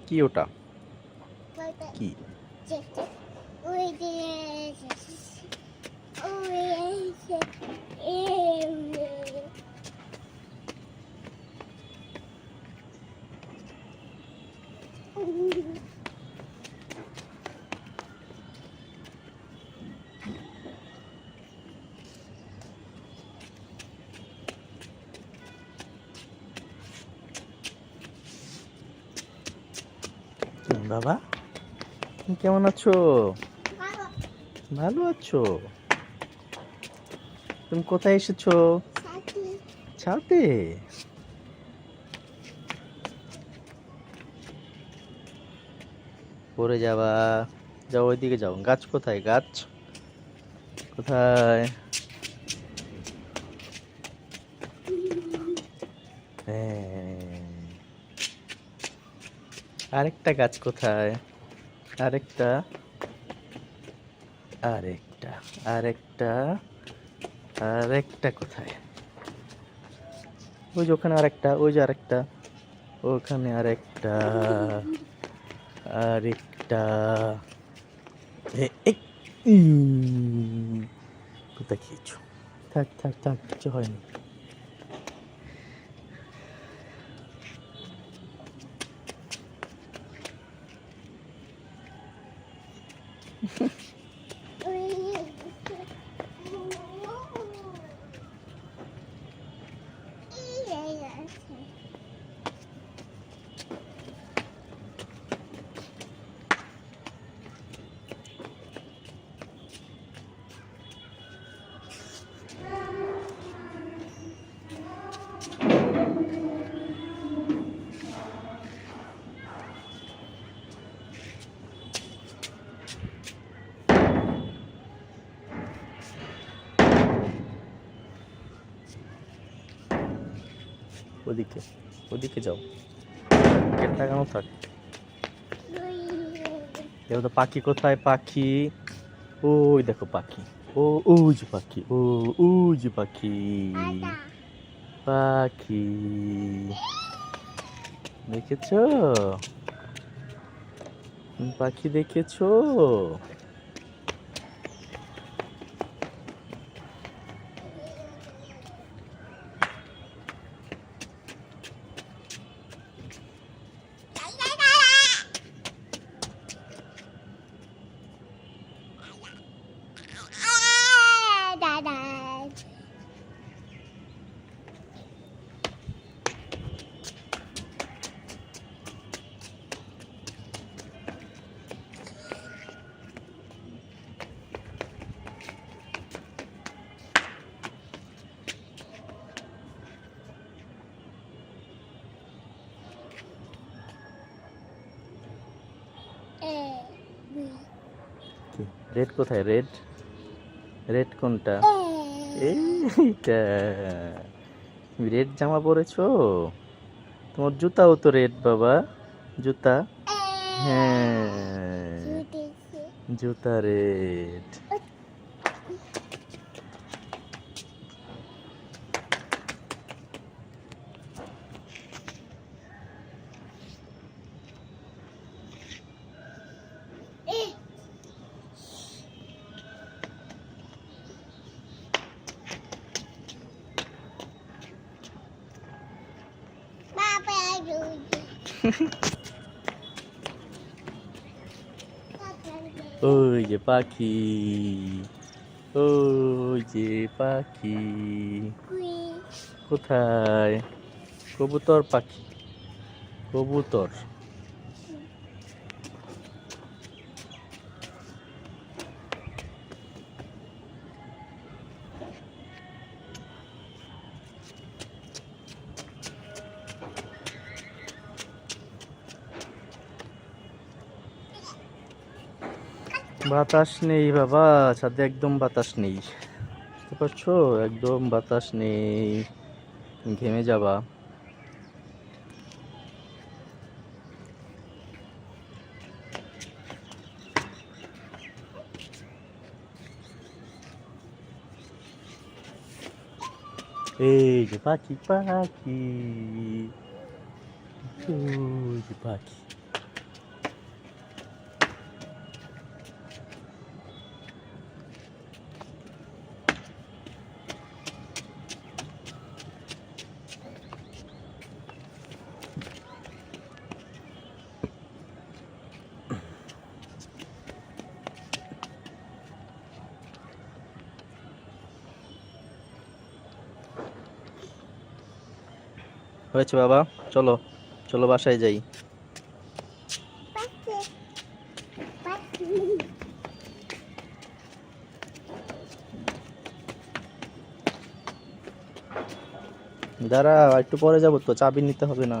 কি ওটা? কি? বাবা, তুমি কেমন আছো? ভালো আছো? তুমি কোথায় এসেছো? ছাদে। পড়ে যাবা। যাও, ওইদিকে যাও। গাছ কোথায়? গাছ কোথায়? হ্যাঁ, আরেকটা গাছ কোথায়? আরেকটা, আরেকটা, আরেকটা, আরেকটা কোথায়? ওই যে ওখানে আরেকটা, ওই যে আরেকটা, ওখানে আরেকটা, আরেকটা। এই, কোথায় খেয়েছো? থাক থাক থাক, কিছু হয়নি। ওদিকে, ওদিকে যাও। গেট লাগানো থাক। এবার তো পাখি কোথায়? পাখি ওই দেখো, পাখি। ও, ওই যে পাখি। ও, ওই যে পাখি। পাখি দেখেছো? পাখি দেখেছো? রেড কোথায়? রেড, রেড কোনটা? এইটা। তুমি রেড জামা পরেছো? তোমার জুতাও তো রেড বাবা। জুতা, হ্যাঁ, জুতা রেড। ওই যে পাখি, ওই যে পাখি। কোথায়? কবুতর পাখি, কবুতর। বাতাস নেই বাবা, ছাদে একদম বাতাস নেই। বুঝতে পারছো? একদম বাতাস নেই, ঘেমে যাবা। এই যে পাখি, পাখি, ওই যে পাখি। হয়েছে বাবা, চলো চলো বাসায় যাই। দাঁড়া, একটু পরে যাবো তো, চাবি নিতে হবে না?